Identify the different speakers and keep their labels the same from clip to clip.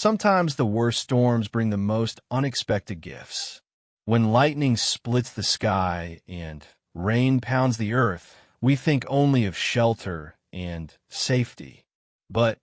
Speaker 1: Sometimes the worst storms bring the most unexpected gifts. When lightning splits the sky and rain pounds the earth, we think only of shelter and safety. But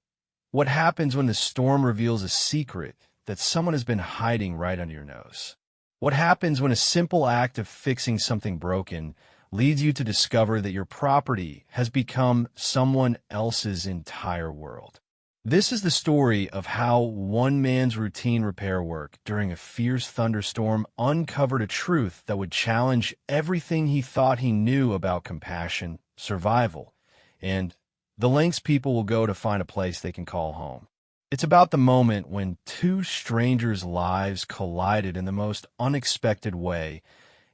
Speaker 1: what happens when the storm reveals a secret that someone has been hiding right under your nose? What happens when a simple act of fixing something broken leads you to discover that your property has become someone else's entire world? This is the story of how one man's routine repair work during a fierce thunderstorm uncovered a truth that would challenge everything he thought he knew about compassion, survival, and the lengths people will go to find a place they can call home. It's about the moment when two strangers' lives collided in the most unexpected way,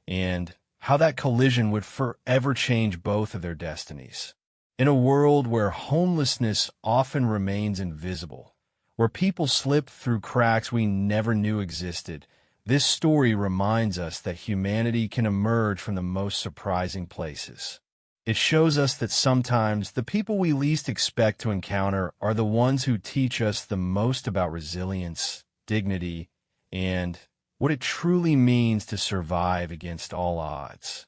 Speaker 1: and how that collision would forever change both of their destinies. In a world where homelessness often remains invisible, where people slip through cracks we never knew existed, this story reminds us that humanity can emerge from the most surprising places. It shows us that sometimes the people we least expect to encounter are the ones who teach us the most about resilience, dignity, and what it truly means to survive against all odds.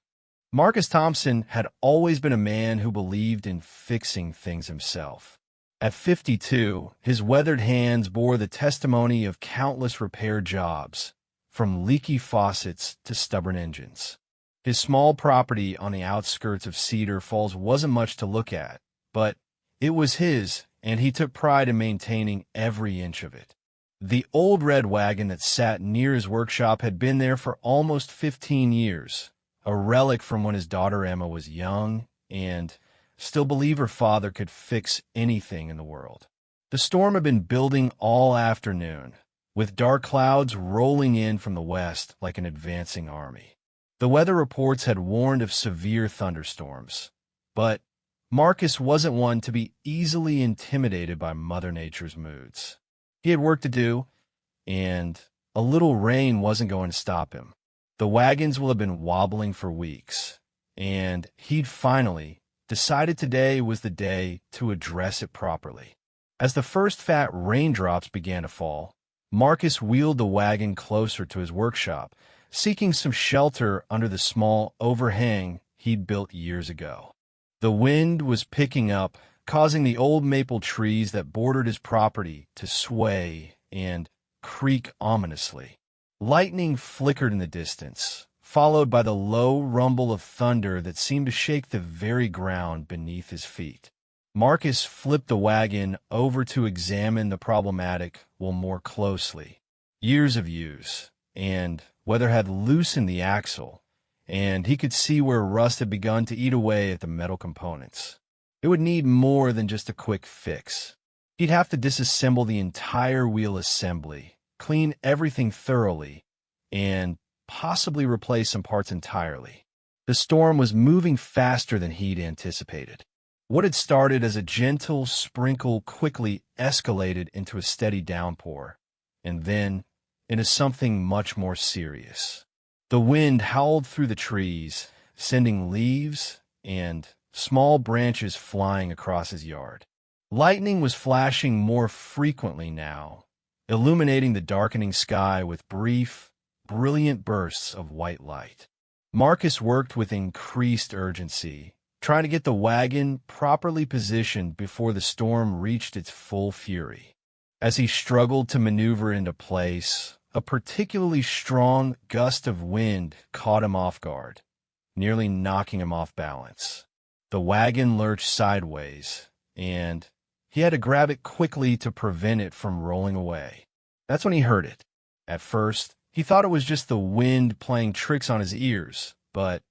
Speaker 1: Marcus Thompson had always been a man who believed in fixing things himself. At 52, his weathered hands bore the testimony of countless repair jobs, from leaky faucets to stubborn engines. His small property on the outskirts of Cedar Falls wasn't much to look at, but it was his, and he took pride in maintaining every inch of it. The old red wagon that sat near his workshop had been there for almost 15 years, a relic from when his daughter Emma was young and still believed her father could fix anything in the world. The storm had been building all afternoon, with dark clouds rolling in from the west like an advancing army. The weather reports had warned of severe thunderstorms, but Marcus wasn't one to be easily intimidated by Mother Nature's moods. He had work to do, and a little rain wasn't going to stop him. The wagons will have been wobbling for weeks, and he'd finally decided today was the day to address it properly. As the first fat raindrops began to fall, Marcus wheeled the wagon closer to his workshop, seeking some shelter under the small overhang he'd built years ago. The wind was picking up, causing the old maple trees that bordered his property to sway and creak ominously. Lightning flickered in the distance, followed by the low rumble of thunder that seemed to shake the very ground beneath his feet. Marcus flipped the wagon over to examine the problematic more closely. Years of use, and weather had loosened the axle, and he could see where rust had begun to eat away at the metal components. It would need more than just a quick fix. He'd have to disassemble the entire wheel assembly, clean everything thoroughly, and possibly replace some parts entirely. The storm was moving faster than he'd anticipated. What had started as a gentle sprinkle quickly escalated into a steady downpour, and then into something much more serious. The wind howled through the trees, sending leaves and small branches flying across his yard. Lightning was flashing more frequently now, illuminating the darkening sky with brief, brilliant bursts of white light. Marcus worked with increased urgency, trying to get the wagon properly positioned before the storm reached its full fury. As he struggled to maneuver into place, a particularly strong gust of wind caught him off guard, nearly knocking him off balance. The wagon lurched sideways, and he had to grab it quickly to prevent it from rolling away. That's when he heard it. At first, he thought it was just the wind playing tricks on his ears, but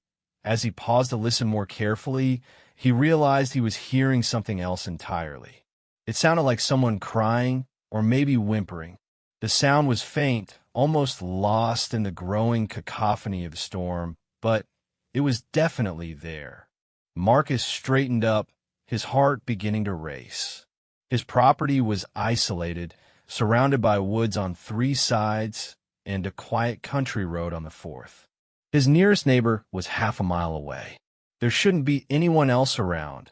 Speaker 1: as he paused to listen more carefully, he realized he was hearing something else entirely. It sounded like someone crying or maybe whimpering. The sound was faint, almost lost in the growing cacophony of the storm, but it was definitely there. Marcus straightened up, his heart beginning to race. His property was isolated, surrounded by woods on 3 sides and a quiet country road on the 4th. His nearest neighbor was half a mile away. There shouldn't be anyone else around,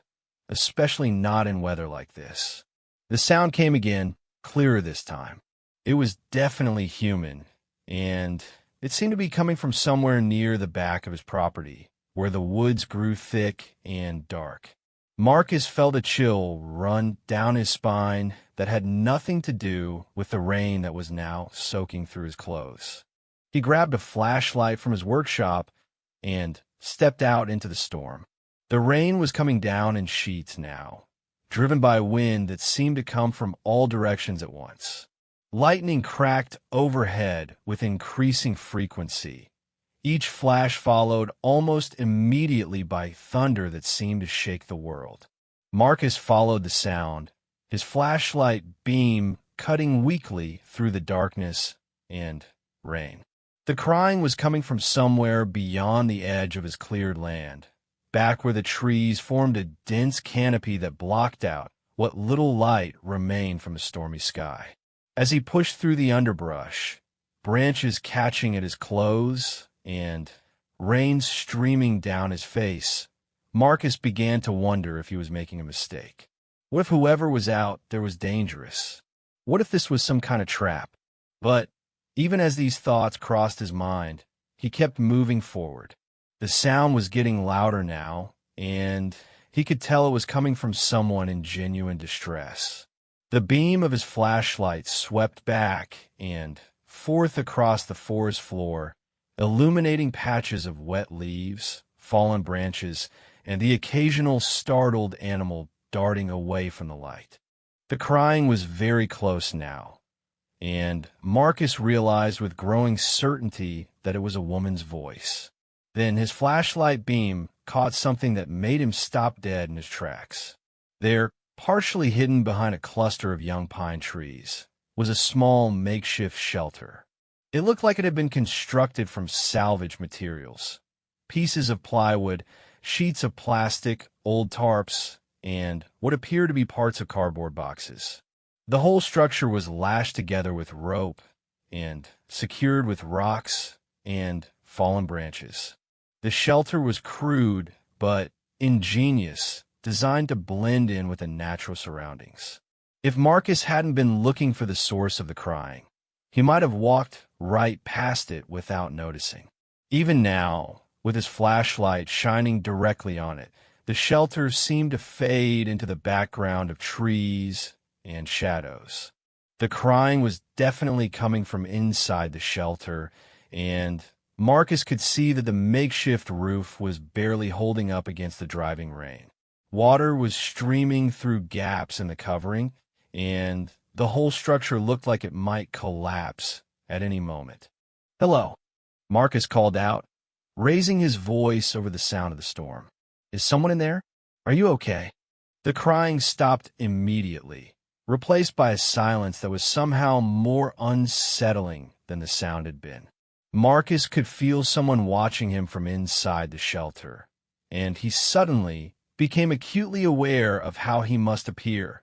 Speaker 1: especially not in weather like this. The sound came again, clearer this time. It was definitely human, and it seemed to be coming from somewhere near the back of his property, where the woods grew thick and dark. Marcus felt a chill run down his spine that had nothing to do with the rain that was now soaking through his clothes. He grabbed a flashlight from his workshop and stepped out into the storm. The rain was coming down in sheets now, driven by wind that seemed to come from all directions at once. Lightning cracked overhead with increasing frequency, each flash followed almost immediately by thunder that seemed to shake the world. Marcus followed the sound, his flashlight beam cutting weakly through the darkness and rain. The crying was coming from somewhere beyond the edge of his cleared land, back where the trees formed a dense canopy that blocked out what little light remained from a stormy sky. As he pushed through the underbrush, branches catching at his clothes and rain streaming down his face, Marcus began to wonder if he was making a mistake. What if whoever was out there was dangerous? What if this was some kind of trap? But even as these thoughts crossed his mind, he kept moving forward. The sound was getting louder now, and he could tell it was coming from someone in genuine distress. The beam of his flashlight swept back and forth across the forest floor, illuminating patches of wet leaves, fallen branches, and the occasional startled animal darting away from the light. The crying was very close now, and Marcus realized with growing certainty that it was a woman's voice. Then his flashlight beam caught something that made him stop dead in his tracks. There, partially hidden behind a cluster of young pine trees, was a small makeshift shelter. It looked like it had been constructed from salvage materials. Pieces of plywood, sheets of plastic, old tarps, and what appeared to be parts of cardboard boxes. The whole structure was lashed together with rope and secured with rocks and fallen branches. The shelter was crude but ingenious, designed to blend in with the natural surroundings. If Marcus hadn't been looking for the source of the crying, he might have walked right past it without noticing. Even now, with his flashlight shining directly on it, the shelter seemed to fade into the background of trees and shadows. The crying was definitely coming from inside the shelter, and Marcus could see that the makeshift roof was barely holding up against the driving rain. Water was streaming through gaps in the covering, and the whole structure looked like it might collapse at any moment. "Hello," Marcus called out, raising his voice over the sound of the storm. "Is someone in there? Are you okay?" The crying stopped immediately, replaced by a silence that was somehow more unsettling than the sound had been. Marcus could feel someone watching him from inside the shelter, and he suddenly became acutely aware of how he must appear,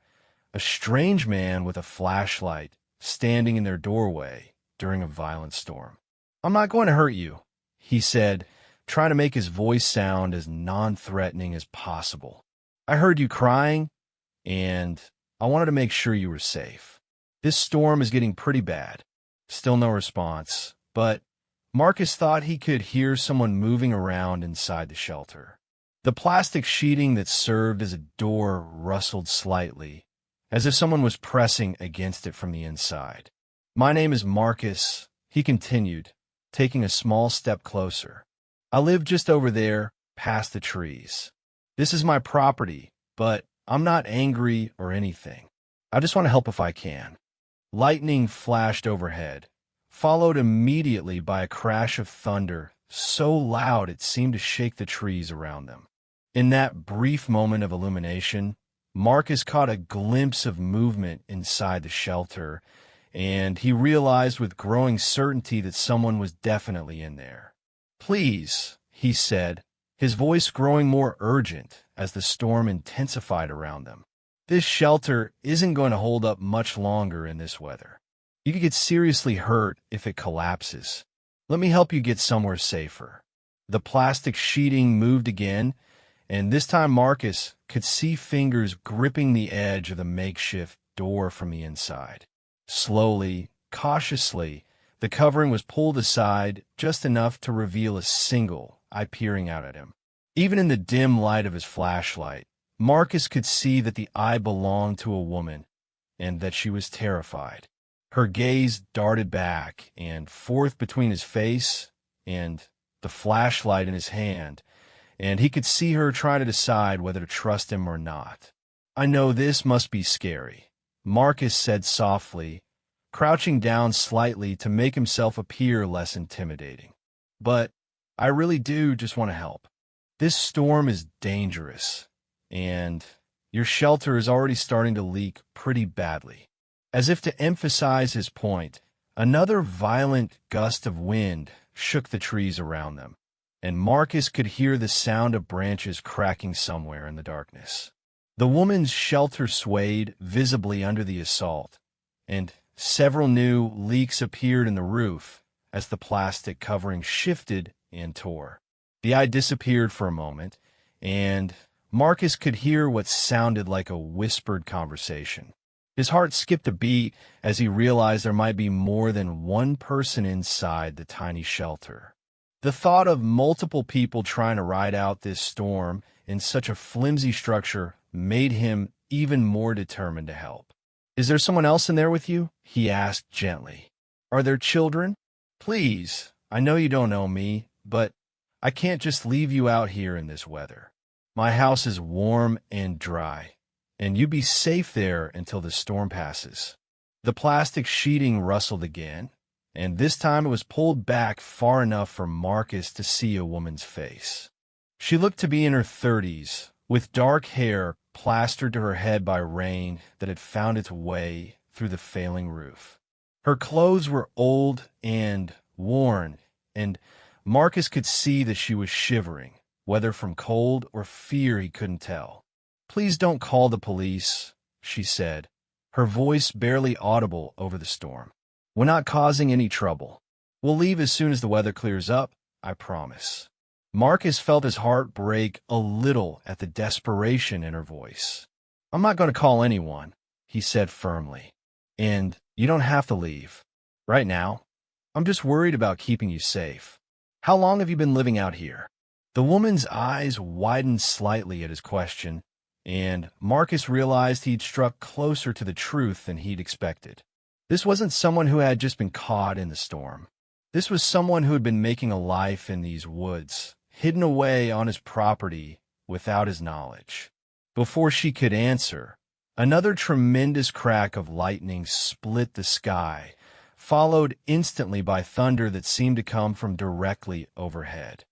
Speaker 1: a strange man with a flashlight standing in their doorway during a violent storm. "I'm not going to hurt you," he said, trying to make his voice sound as non-threatening as possible. "I heard you crying, and I wanted to make sure you were safe. This storm is getting pretty bad." Still no response, but Marcus thought he could hear someone moving around inside the shelter. The plastic sheeting that served as a door rustled slightly, as if someone was pressing against it from the inside. "My name is Marcus," he continued, taking a small step closer. "I live just over there, past the trees. This is my property, but I'm not angry or anything. I just want to help if I can." Lightning flashed overhead, followed immediately by a crash of thunder so loud it seemed to shake the trees around them. In that brief moment of illumination, Marcus caught a glimpse of movement inside the shelter, and he realized with growing certainty that someone was definitely in there. "Please," he said, his voice growing more urgent as the storm intensified around them. "This shelter isn't going to hold up much longer in this weather. You could get seriously hurt if it collapses. Let me help you get somewhere safer." The plastic sheeting moved again, and this time Marcus could see fingers gripping the edge of the makeshift door from the inside. Slowly, cautiously, the covering was pulled aside just enough to reveal a single eye peering out at him. Even in the dim light of his flashlight, Marcus could see that the eye belonged to a woman and that she was terrified. Her gaze darted back and forth between his face and the flashlight in his hand, and he could see her try to decide whether to trust him or not. "I know this must be scary," Marcus said softly, crouching down slightly to make himself appear less intimidating. "But I really do just want to help. This storm is dangerous, and your shelter is already starting to leak pretty badly." As if to emphasize his point, another violent gust of wind shook the trees around them, and Marcus could hear the sound of branches cracking somewhere in the darkness. The woman's shelter swayed visibly under the assault, and several new leaks appeared in the roof as the plastic covering shifted and tore. The eye disappeared for a moment, and Marcus could hear what sounded like a whispered conversation. His heart skipped a beat as he realized there might be more than one person inside the tiny shelter. The thought of multiple people trying to ride out this storm in such a flimsy structure made him even more determined to help. "Is there someone else in there with you?" he asked gently. "Are there children? Please, I know you don't know me, but I can't just leave you out here in this weather. My house is warm and dry, and you'd be safe there until the storm passes." The plastic sheeting rustled again, and this time it was pulled back far enough for Marcus to see a woman's face. She looked to be in her 30s, with dark hair plastered to her head by rain that had found its way through the failing roof. Her clothes were old and worn, and Marcus could see that she was shivering, whether from cold or fear he couldn't tell. "Please don't call the police," she said, her voice barely audible over the storm. "We're not causing any trouble. We'll leave as soon as the weather clears up, I promise." Marcus felt his heart break a little at the desperation in her voice. "I'm not going to call anyone," he said firmly, "and you don't have to leave. Right now, I'm just worried about keeping you safe. How long have you been living out here?" The woman's eyes widened slightly at his question, and Marcus realized he'd struck closer to the truth than he'd expected. This wasn't someone who had just been caught in the storm. This was someone who had been making a life in these woods, hidden away on his property without his knowledge. Before she could answer, another tremendous crack of lightning split the sky, followed instantly by thunder that seemed to come from directly overhead.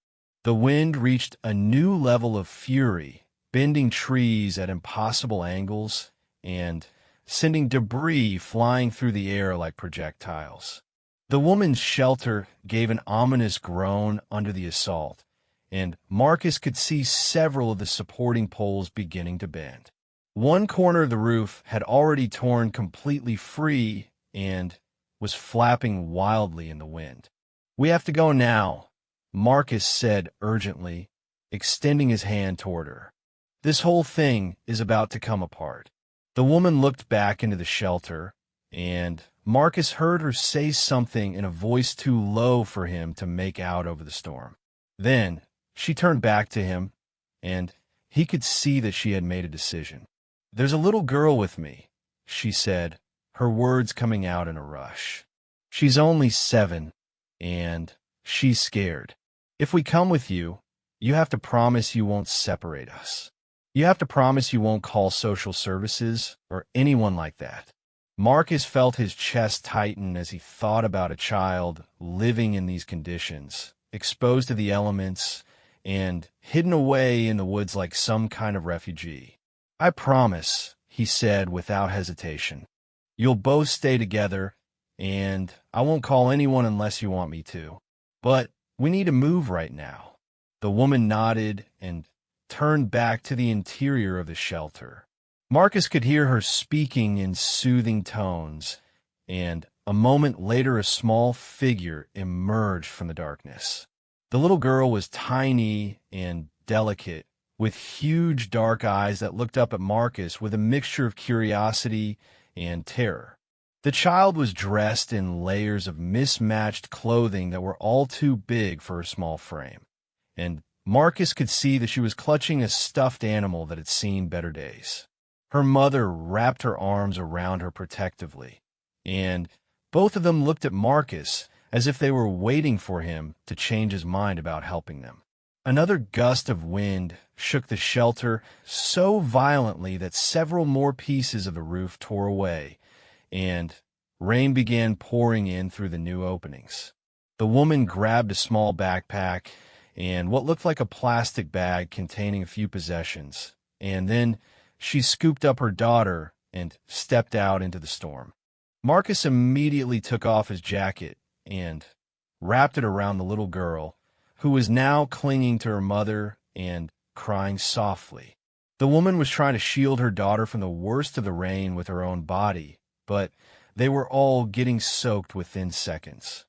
Speaker 1: The wind reached a new level of fury, bending trees at impossible angles and sending debris flying through the air like projectiles. The woman's shelter gave an ominous groan under the assault, and Marcus could see several of the supporting poles beginning to bend. One corner of the roof had already torn completely free and was flapping wildly in the wind. "We have to go now," Marcus said urgently, extending his hand toward her. "This whole thing is about to come apart." The woman looked back into the shelter, and Marcus heard her say something in a voice too low for him to make out over the storm. Then she turned back to him, and he could see that she had made a decision. "There's a little girl with me," she said, her words coming out in a rush. "She's only 7, and she's scared. If we come with you, you have to promise you won't separate us. You have to promise you won't call social services or anyone like that." Marcus felt his chest tighten as he thought about a child living in these conditions, exposed to the elements, and hidden away in the woods like some kind of refugee. "I promise," he said without hesitation. "You'll both stay together, and I won't call anyone unless you want me to. But we need to move right now." The woman nodded and turned back to the interior of the shelter. Marcus could hear her speaking in soothing tones, and a moment later a small figure emerged from the darkness. The little girl was tiny and delicate, with huge dark eyes that looked up at Marcus with a mixture of curiosity and terror. The child was dressed in layers of mismatched clothing that were all too big for her small frame, and Marcus could see that she was clutching a stuffed animal that had seen better days. Her mother wrapped her arms around her protectively, and both of them looked at Marcus as if they were waiting for him to change his mind about helping them. Another gust of wind shook the shelter so violently that several more pieces of the roof tore away, and rain began pouring in through the new openings. The woman grabbed a small backpack and what looked like a plastic bag containing a few possessions, and then she scooped up her daughter and stepped out into the storm. Marcus immediately took off his jacket and wrapped it around the little girl, who was now clinging to her mother and crying softly. The woman was trying to shield her daughter from the worst of the rain with her own body, but they were all getting soaked within seconds.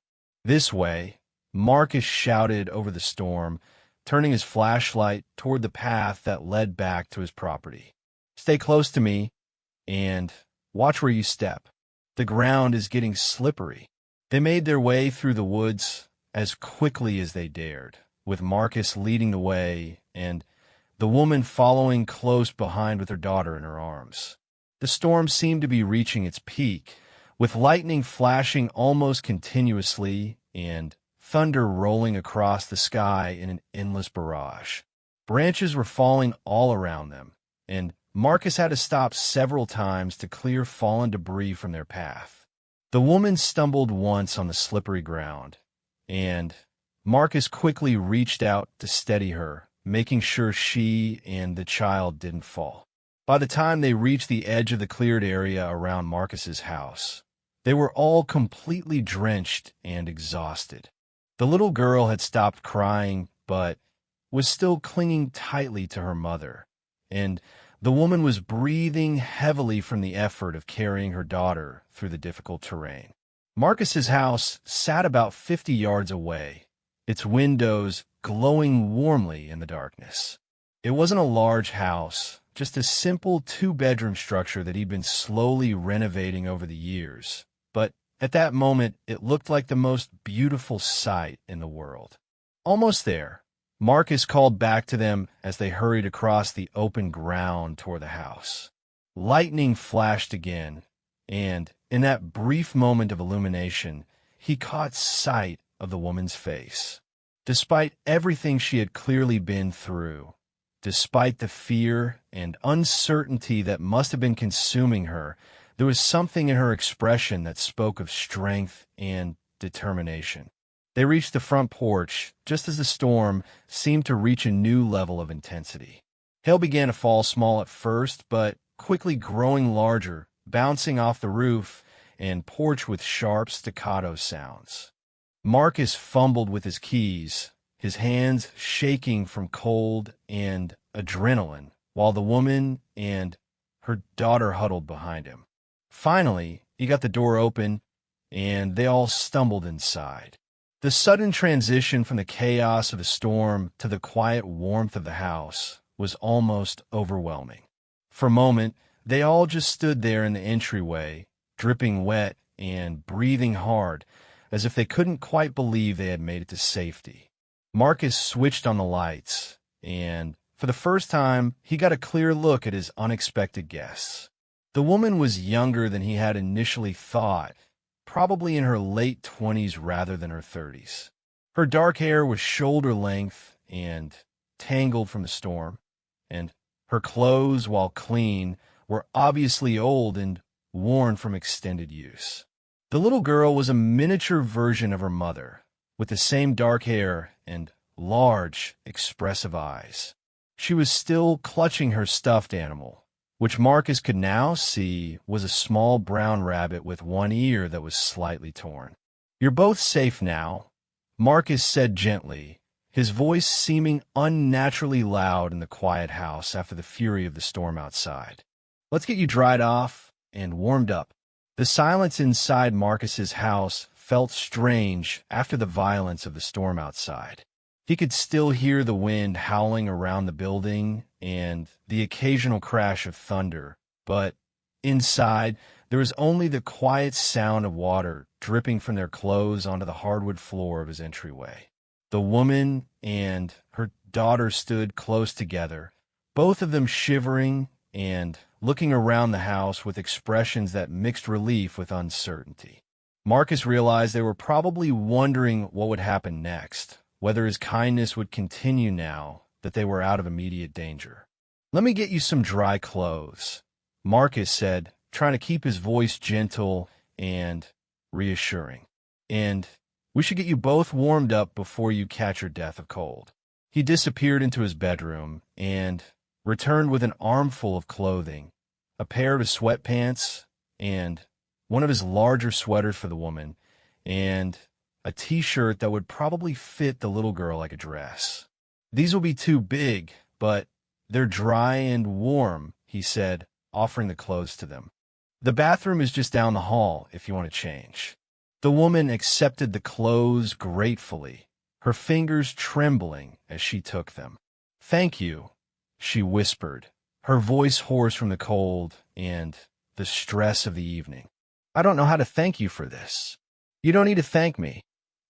Speaker 1: This way, Marcus shouted over the storm, turning his flashlight toward the path that led back to his property. "Stay close to me, and watch where you step. The ground is getting slippery." They made their way through the woods as quickly as they dared, with Marcus leading the way and the woman following close behind with her daughter in her arms. The storm seemed to be reaching its peak, with lightning flashing almost continuously and thunder rolling across the sky in an endless barrage. Branches were falling all around them, and Marcus had to stop several times to clear fallen debris from their path. The woman stumbled once on the slippery ground, and Marcus quickly reached out to steady her, making sure she and the child didn't fall. By the time they reached the edge of the cleared area around Marcus's house, they were all completely drenched and exhausted. The little girl had stopped crying, but was still clinging tightly to her mother, and the woman was breathing heavily from the effort of carrying her daughter through the difficult terrain. Marcus's house sat about 50 yards away, its windows glowing warmly in the darkness. It wasn't a large house, just a simple two-bedroom structure that he'd been slowly renovating over the years. But at that moment, it looked like the most beautiful sight in the world. Almost there, Marcus called back to them as they hurried across the open ground toward the house. Lightning flashed again, and in that brief moment of illumination, he caught sight of the woman's face. Despite everything she had clearly been through, despite the fear and uncertainty that must have been consuming her, there was something in her expression that spoke of strength and determination. They reached the front porch just as the storm seemed to reach a new level of intensity. Hail began to fall small at first, but quickly growing larger, bouncing off the roof and porch with sharp staccato sounds. Marcus fumbled with his keys, his hands shaking from cold and adrenaline, while the woman and her daughter huddled behind him. Finally, he got the door open, and they all stumbled inside. The sudden transition from the chaos of the storm to the quiet warmth of the house was almost overwhelming. For a moment, they all just stood there in the entryway, dripping wet and breathing hard, as if they couldn't quite believe they had made it to safety. Marcus switched on the lights, and for the first time, he got a clear look at his unexpected guests. The woman was younger than he had initially thought, probably in her late 20s rather than her 30s. Her dark hair was shoulder length and tangled from the storm, and her clothes, while clean, were obviously old and worn from extended use. The little girl was a miniature version of her mother, with the same dark hair and large, expressive eyes. She was still clutching her stuffed animal, which Marcus could now see was a small brown rabbit with one ear that was slightly torn. "You're both safe now," Marcus said gently, his voice seeming unnaturally loud in the quiet house after the fury of the storm outside. "Let's get you dried off and warmed up." The silence inside Marcus's house felt strange after the violence of the storm outside. He could still hear the wind howling around the building and the occasional crash of thunder, but Inside, there was only the quiet sound of water dripping from their clothes onto the hardwood floor of his entryway. The woman and her daughter stood close together, both of them shivering and looking around the house with expressions that mixed relief with uncertainty. Marcus realized they were probably wondering what would happen next, whether his kindness would continue now that they were out of immediate danger. "Let me get you some dry clothes," Marcus said, trying to keep his voice gentle and reassuring. "And we should get you both warmed up before you catch your death of cold." He disappeared into his bedroom and returned with an armful of clothing, a pair of his sweatpants and one of his larger sweaters for the woman, and a t-shirt that would probably fit the little girl like a dress. "These will be too big, but they're dry and warm," he said, offering the clothes to them. "The bathroom is just down the hall if you want to change." The woman accepted the clothes gratefully, her fingers trembling as she took them. "Thank you," she whispered, her voice hoarse from the cold and the stress of the evening. "I don't know how to thank you for this." "You don't need to thank me,"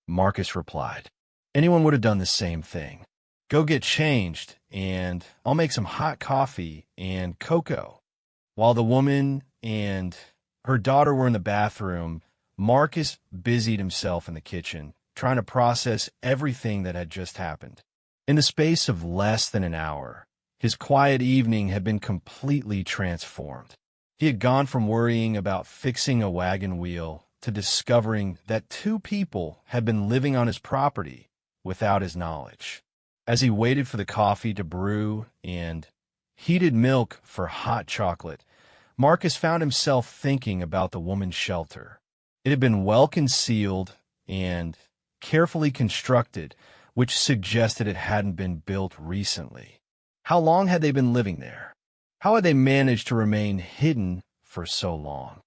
Speaker 1: Marcus replied. "Anyone would have done the same thing. Go get changed, and I'll make some hot coffee and cocoa." While the woman and her daughter were in the bathroom, Marcus busied himself in the kitchen, trying to process everything that had just happened. In the space of less than an hour, his quiet evening had been completely transformed. He had gone from worrying about fixing a wagon wheel to discovering that two people had been living on his property without his knowledge. As he waited for the coffee to brew and heated milk for hot chocolate, Marcus found himself thinking about the woman's shelter. It had been well concealed and carefully constructed, which suggested it hadn't been built recently. How long had they been living there? How had they managed to remain hidden for so long?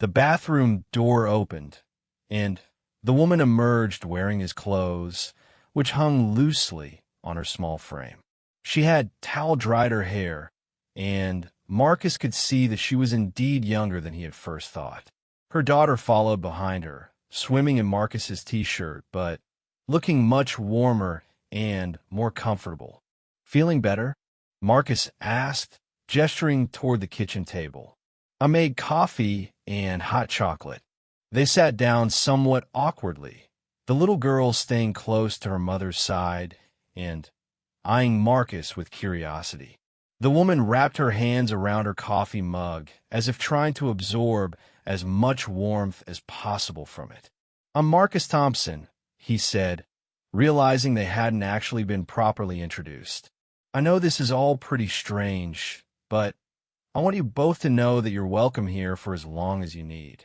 Speaker 1: The bathroom door opened, and the woman emerged wearing his clothes, which hung loosely on her small frame. She had towel-dried her hair, and Marcus could see that she was indeed younger than he had first thought. Her daughter followed behind her, swimming in Marcus's t-shirt, but looking much warmer and more comfortable. "Feeling better?" Marcus asked, gesturing toward the kitchen table. "I made coffee and hot chocolate." They sat down somewhat awkwardly, the little girl staying close to her mother's side and eyeing Marcus with curiosity. The woman wrapped her hands around her coffee mug, as if trying to absorb as much warmth as possible from it. "I'm Marcus Thompson," he said, realizing they hadn't actually been properly introduced. "I know this is all pretty strange, but I want you both to know that you're welcome here for as long as you need."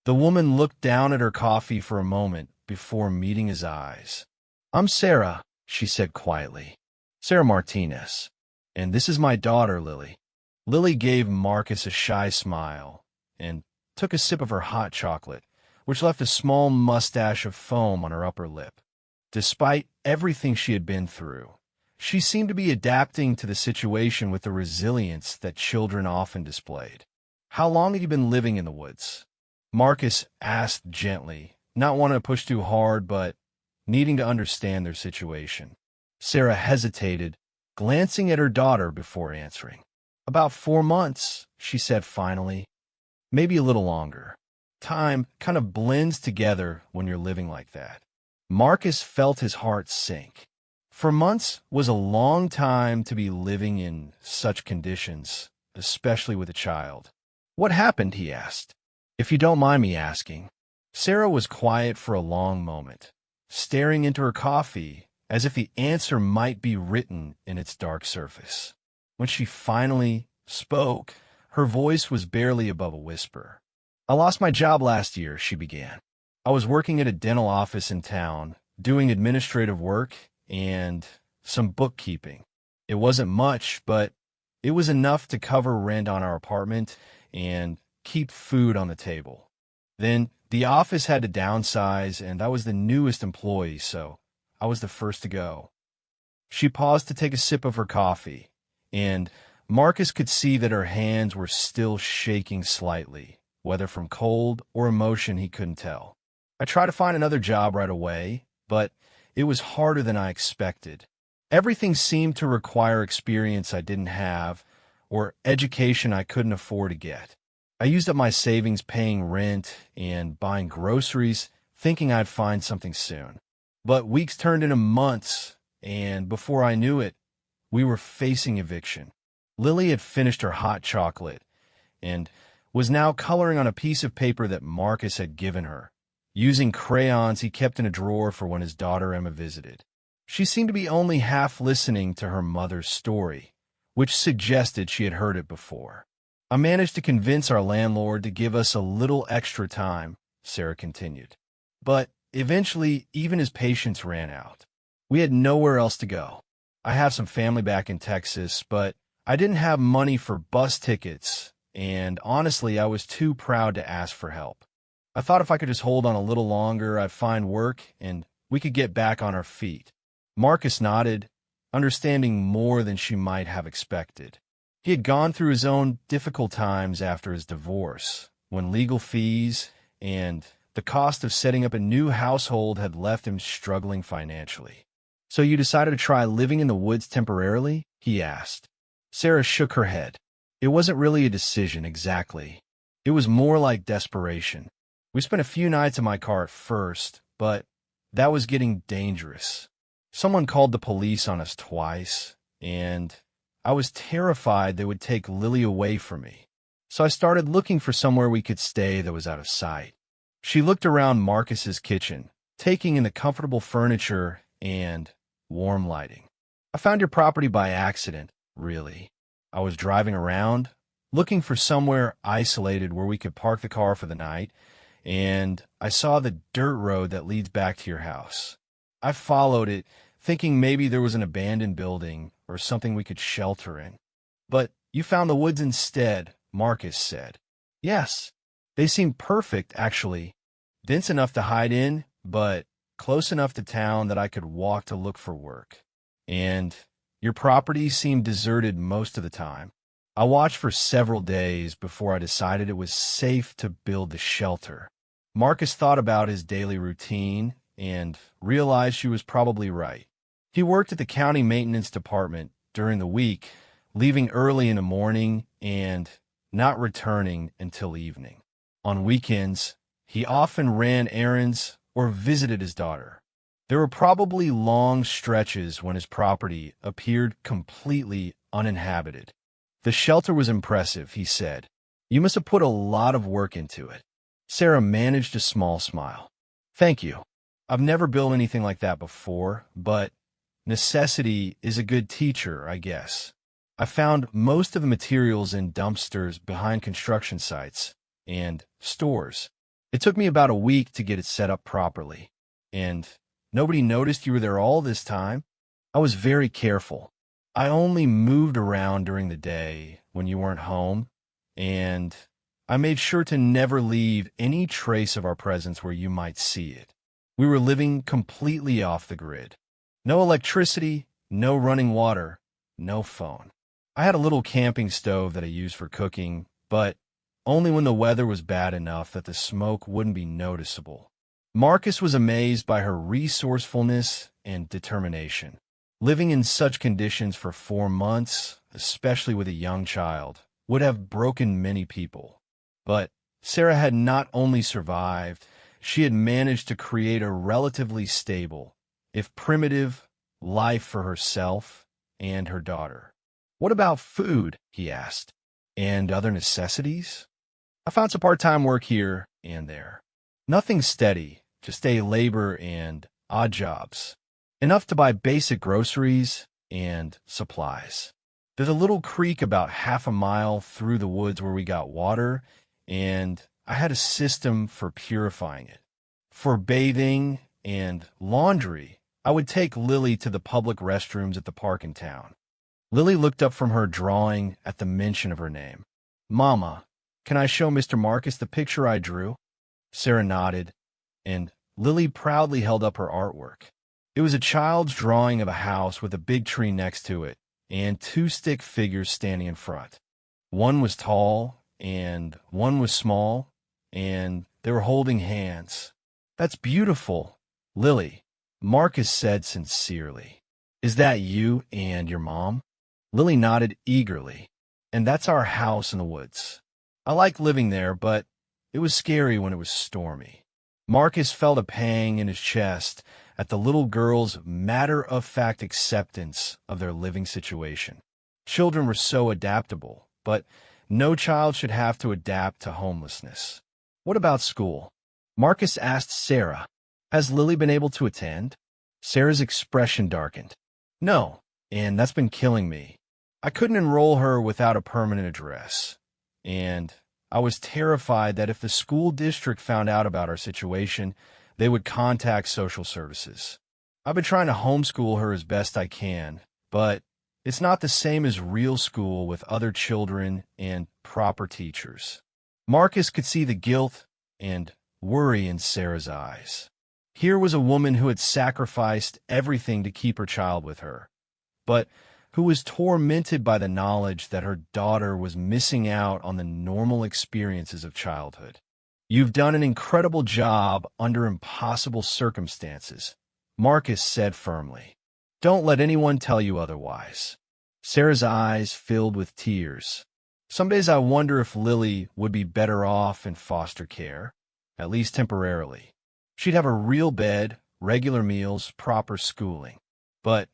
Speaker 1: The woman looked down at her coffee for a moment before meeting his eyes. "I'm Sarah," she said quietly. "Sarah Martinez. And this is my daughter, Lily." Lily gave Marcus a shy smile and took a sip of her hot chocolate, which left a small mustache of foam on her upper lip. Despite everything she had been through, she seemed to be adapting to the situation with the resilience that children often displayed. "How long have you been living in the woods?" Marcus asked gently, not wanting to push too hard, but needing to understand their situation. Sarah hesitated, glancing at her daughter before answering. "About 4 months," she said finally. "Maybe a little longer." Time kind of blends together when you're living like that. Marcus felt his heart sink. 4 months was a long time to be living in such conditions, especially with a child. "What happened?" he asked. "If you don't mind me asking." Sarah was quiet for a long moment, staring into her coffee as if the answer might be written in its dark surface. When she finally spoke, her voice was barely above a whisper. "I lost my job last year," she began. "I was working at a dental office in town, doing administrative work and some bookkeeping. It wasn't much, but it was enough to cover rent on our apartment and keep food on the table. Then the office had to downsize, and I was the newest employee, so I was the first to go." She paused to take a sip of her coffee, and Marcus could see that her hands were still shaking slightly, whether from cold or emotion he couldn't tell. I tried to find another job right away, but it was harder than I expected. Everything seemed to require experience I didn't have or education I couldn't afford to get. I used up my savings paying rent and buying groceries, thinking I'd find something soon. But weeks turned into months, and before I knew it, we were facing eviction. Lily had finished her hot chocolate and was now coloring on a piece of paper that Marcus had given her, using crayons he kept in a drawer for when his daughter Emma visited. She seemed to be only half listening to her mother's story, which suggested she had heard it before. I managed to convince our landlord to give us a little extra time, Sarah continued. But eventually, even his patience ran out. We had nowhere else to go. I have some family back in Texas, but I didn't have money for bus tickets, and honestly, I was too proud to ask for help. I thought if I could just hold on a little longer, I'd find work, and we could get back on our feet. Marcus nodded, understanding more than she might have expected. He had gone through his own difficult times after his divorce, when legal fees and the cost of setting up a new household had left him struggling financially. "So you decided to try living in the woods temporarily?" he asked. Sarah shook her head. It wasn't really a decision exactly. It was more like desperation. We spent a few nights in my car at first, but that was getting dangerous. Someone called the police on us twice, and I was terrified they would take Lily away from me. So I started looking for somewhere we could stay that was out of sight. She looked around Marcus's kitchen, taking in the comfortable furniture and warm lighting. "I found your property by accident, really. I was driving around, looking for somewhere isolated where we could park the car for the night, and I saw the dirt road that leads back to your house. I followed it, thinking maybe there was an abandoned building or something we could shelter in. But you found the woods instead," Marcus said. "Yes, they seemed perfect, actually. Dense enough to hide in, but close enough to town that I could walk to look for work. And your property seemed deserted most of the time. I watched for several days before I decided it was safe to build the shelter." Marcus thought about his daily routine and realized she was probably right. He worked at the county maintenance department during the week, leaving early in the morning and not returning until evening. On weekends, he often ran errands or visited his daughter. There were probably long stretches when his property appeared completely uninhabited. "The shelter was impressive," he said. "You must have put a lot of work into it." Sarah managed a small smile. "Thank you. I've never built anything like that before, but necessity is a good teacher, I guess. I found most of the materials in dumpsters behind construction sites and stores. It took me about a week to get it set up properly. And nobody noticed you were there all this time. I was very careful. I only moved around during the day when you weren't home, and I made sure to never leave any trace of our presence where you might see it. We were living completely off the grid. No electricity, no running water, no phone. I had a little camping stove that I used for cooking, but only when the weather was bad enough that the smoke wouldn't be noticeable." Marcus was amazed by her resourcefulness and determination. Living in such conditions for 4 months, especially with a young child, would have broken many people. But Sarah had not only survived, she had managed to create a relatively stable, if primitive, life for herself and her daughter. "What about food?" he asked. "And other necessities?" "I found some part-time work here and there. Nothing steady, just day labor and odd jobs. Enough to buy basic groceries and supplies. There's a little creek about half a mile through the woods where we got water, and I had a system for purifying it. For bathing and laundry, I would take Lily to the public restrooms at the park in town." Lily looked up from her drawing at the mention of her name. "Mama, can I show Mr. Marcus the picture I drew?" Sarah nodded, and Lily proudly held up her artwork. It was a child's drawing of a house with a big tree next to it, and two stick figures standing in front. One was tall, and one was small, and they were holding hands. "That's beautiful, Lily," Marcus said sincerely. "Is that you and your mom?" Lily nodded eagerly. "And that's our house in the woods. I like living there, but it was scary when it was stormy." Marcus felt a pang in his chest at the little girl's matter-of-fact acceptance of their living situation. Children were so adaptable, but no child should have to adapt to homelessness. "What about school?" Marcus asked Sarah. "Has Lily been able to attend?" Sarah's expression darkened. "No, and that's been killing me. I couldn't enroll her without a permanent address. And I was terrified that if the school district found out about our situation, they would contact social services. I've been trying to homeschool her as best I can, but it's not the same as real school with other children and proper teachers." Marcus could see the guilt and worry in Sarah's eyes. Here was a woman who had sacrificed everything to keep her child with her, but who was tormented by the knowledge that her daughter was missing out on the normal experiences of childhood. "You've done an incredible job under impossible circumstances," Marcus said firmly. "Don't let anyone tell you otherwise." Sarah's eyes filled with tears. "Some days I wonder if Lily would be better off in foster care, at least temporarily. She'd have a real bed, regular meals, proper schooling. But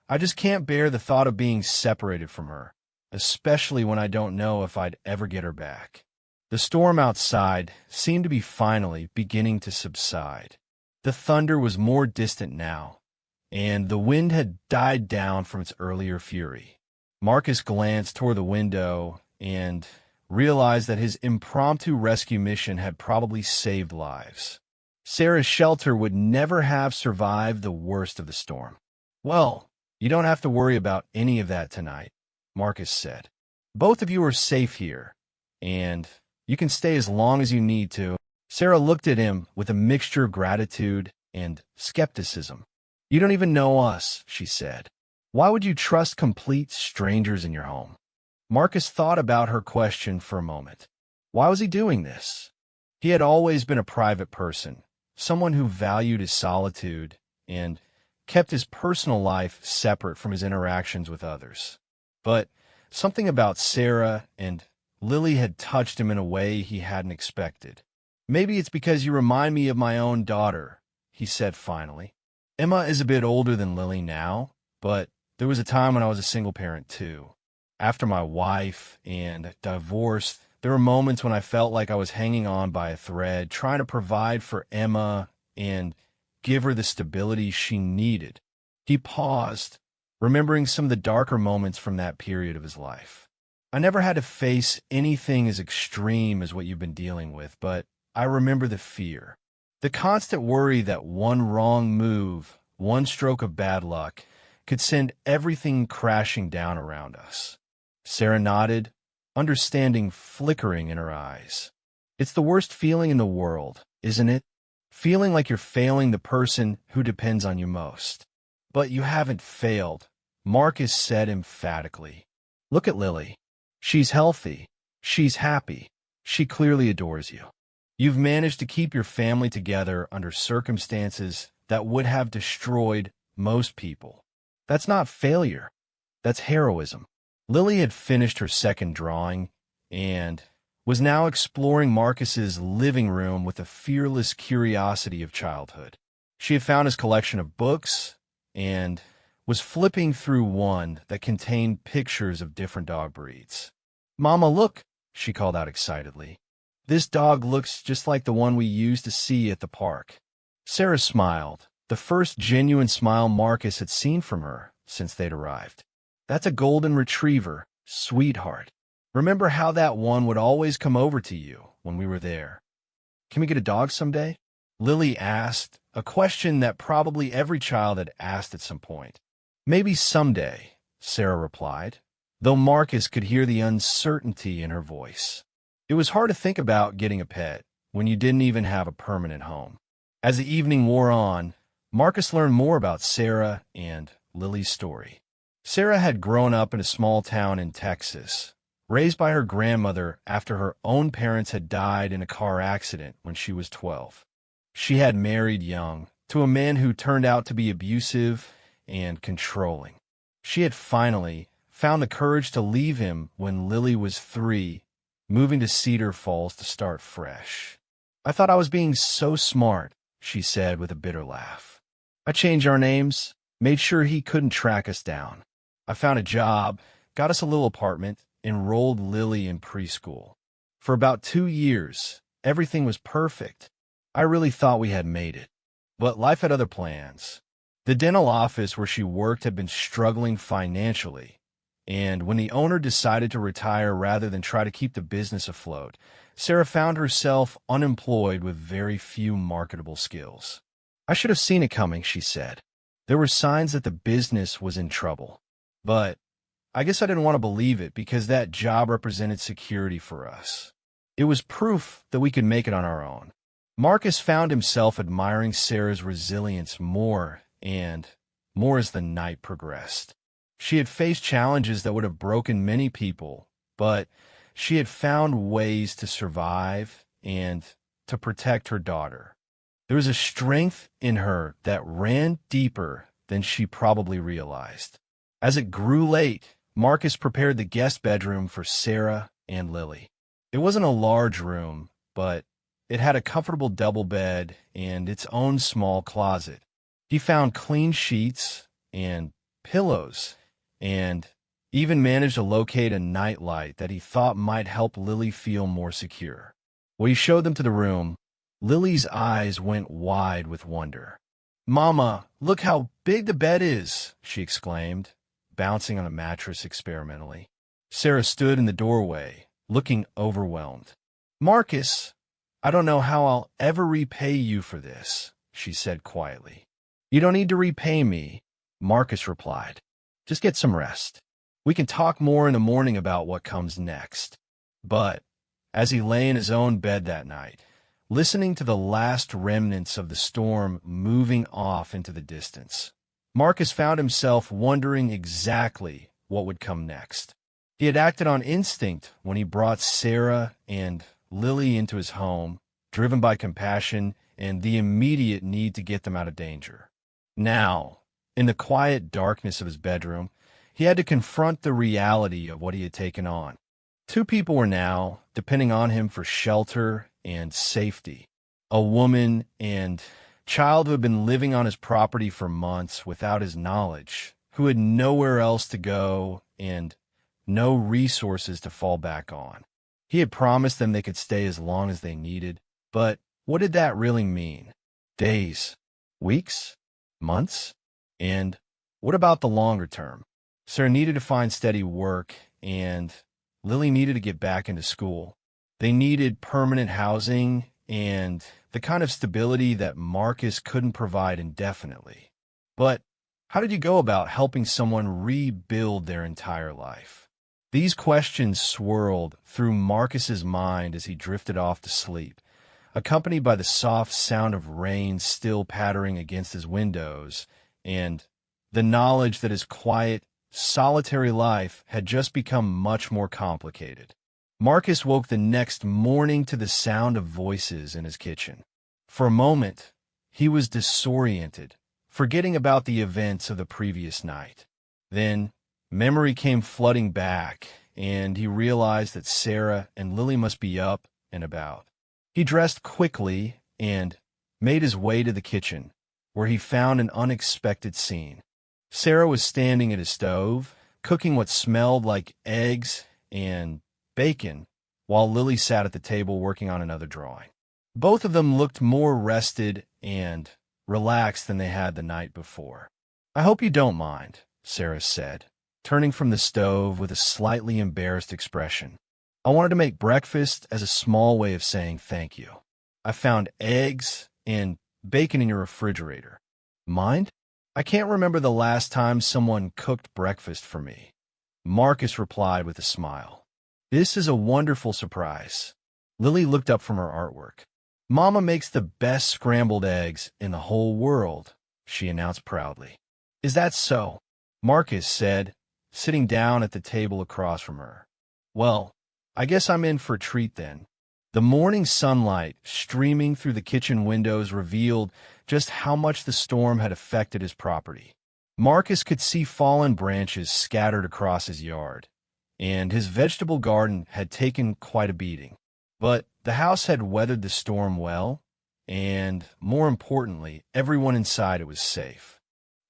Speaker 1: I just can't bear the thought of being separated from her, especially when I don't know if I'd ever get her back." The storm outside seemed to be finally beginning to subside. The thunder was more distant now, and the wind had died down from its earlier fury. Marcus glanced toward the window and realized that his impromptu rescue mission had probably saved lives. Sarah's shelter would never have survived the worst of the storm. "Well, you don't have to worry about any of that tonight," Marcus said. "Both of you are safe here, and you can stay as long as you need to." Sarah looked at him with a mixture of gratitude and skepticism. "You don't even know us," she said. "Why would you trust complete strangers in your home?" Marcus thought about her question for a moment. Why was he doing this? He had always been a private person, someone who valued his solitude and kept his personal life separate from his interactions with others. But something about Sarah and Lily had touched him in a way he hadn't expected. "Maybe it's because you remind me of my own daughter," he said finally. "Emma is a bit older than Lily now, but there was a time when I was a single parent too. After my wife and divorce, there were moments when I felt like I was hanging on by a thread, trying to provide for Emma and give her the stability she needed." He paused, remembering some of the darker moments from that period of his life. "I never had to face anything as extreme as what you've been dealing with, but I remember the fear. The constant worry that one wrong move, one stroke of bad luck, could send everything crashing down around us." Sarah nodded, understanding flickering in her eyes. "It's the worst feeling in the world, isn't it? Feeling like you're failing the person who depends on you most." "But you haven't failed," Marcus said emphatically. "Look at Lily. She's healthy. She's happy. She clearly adores you. You've managed to keep your family together under circumstances that would have destroyed most people. That's not failure. That's heroism." Lily had finished her second drawing and was now exploring Marcus's living room with the fearless curiosity of childhood. She had found his collection of books and was flipping through one that contained pictures of different dog breeds. "Mama, look," she called out excitedly. "This dog looks just like the one we used to see at the park." Sarah smiled, the first genuine smile Marcus had seen from her since they'd arrived. "That's a golden retriever, sweetheart. Remember how that one would always come over to you when we were there? Can we get a dog someday?" Lily asked, a question that probably every child had asked at some point. "Maybe someday," Sarah replied, though Marcus could hear the uncertainty in her voice. It was hard to think about getting a pet when you didn't even have a permanent home. As the evening wore on, Marcus learned more about Sarah and Lily's story. Sarah had grown up in a small town in Texas, raised by her grandmother after her own parents had died in a car accident when she was 12. She had married young to a man who turned out to be abusive and controlling. She had finally found the courage to leave him when Lily was 3, moving to Cedar Falls to start fresh. "I thought I was being so smart," she said with a bitter laugh. "I changed our names, made sure he couldn't track us down. I found a job, got us a little apartment, enrolled Lily in preschool. For about 2 years, everything was perfect. I really thought we had made it. But life had other plans. The dental office where she worked had been struggling financially, and when the owner decided to retire rather than try to keep the business afloat, Sarah found herself unemployed with very few marketable skills. "I should have seen it coming," she said. "There were signs that the business was in trouble. But I guess I didn't want to believe it because that job represented security for us. It was proof that we could make it on our own." Marcus found himself admiring Sarah's resilience more and more as the night progressed. She had faced challenges that would have broken many people, but she had found ways to survive and to protect her daughter. There was a strength in her that ran deeper than she probably realized. As it grew late, Marcus prepared the guest bedroom for Sarah and Lily. It wasn't a large room, but it had a comfortable double bed and its own small closet. He found clean sheets and pillows and even managed to locate a nightlight that he thought might help Lily feel more secure. When he showed them to the room, Lily's eyes went wide with wonder. "Mama, look how big the bed is," she exclaimed, bouncing on a mattress experimentally. Sarah stood in the doorway, looking overwhelmed. "Marcus, I don't know how I'll ever repay you for this," she said quietly. "You don't need to repay me," Marcus replied. "Just get some rest. We can talk more in the morning about what comes next." But as he lay in his own bed that night, listening to the last remnants of the storm moving off into the distance, Marcus found himself wondering exactly what would come next. He had acted on instinct when he brought Sarah and Lily into his home, driven by compassion and the immediate need to get them out of danger. Now, in the quiet darkness of his bedroom, he had to confront the reality of what he had taken on. 2 people were now depending on him for shelter and safety. A woman and child who had been living on his property for months without his knowledge, who had nowhere else to go and no resources to fall back on. He had promised them they could stay as long as they needed, but what did that really mean? Days? Weeks? Months? And what about the longer term? Sarah needed to find steady work, and Lily needed to get back into school. They needed permanent housing and the kind of stability that Marcus couldn't provide indefinitely. But how did you go about helping someone rebuild their entire life? These questions swirled through Marcus's mind as he drifted off to sleep, accompanied by the soft sound of rain still pattering against his windows and the knowledge that his quiet, solitary life had just become much more complicated. Marcus woke the next morning to the sound of voices in his kitchen. For a moment, he was disoriented, forgetting about the events of the previous night. Then, memory came flooding back, and he realized that Sarah and Lily must be up and about. He dressed quickly and made his way to the kitchen, where he found an unexpected scene. Sarah was standing at a stove, cooking what smelled like eggs and bacon, while Lily sat at the table working on another drawing. Both of them looked more rested and relaxed than they had the night before. "I hope you don't mind," Sarah said, turning from the stove with a slightly embarrassed expression. "I wanted to make breakfast as a small way of saying thank you. I found eggs and bacon in your refrigerator. Mind? I can't remember the last time someone cooked breakfast for me." Marcus replied with a smile. "This is a wonderful surprise." Lily looked up from her artwork. "Mama makes the best scrambled eggs in the whole world," she announced proudly. "Is that so?" Marcus said, sitting down at the table across from her. "Well, I guess I'm in for a treat then." The morning sunlight streaming through the kitchen windows revealed just how much the storm had affected his property. Marcus could see fallen branches scattered across his yard, and his vegetable garden had taken quite a beating. But the house had weathered the storm well, and, more importantly, everyone inside it was safe.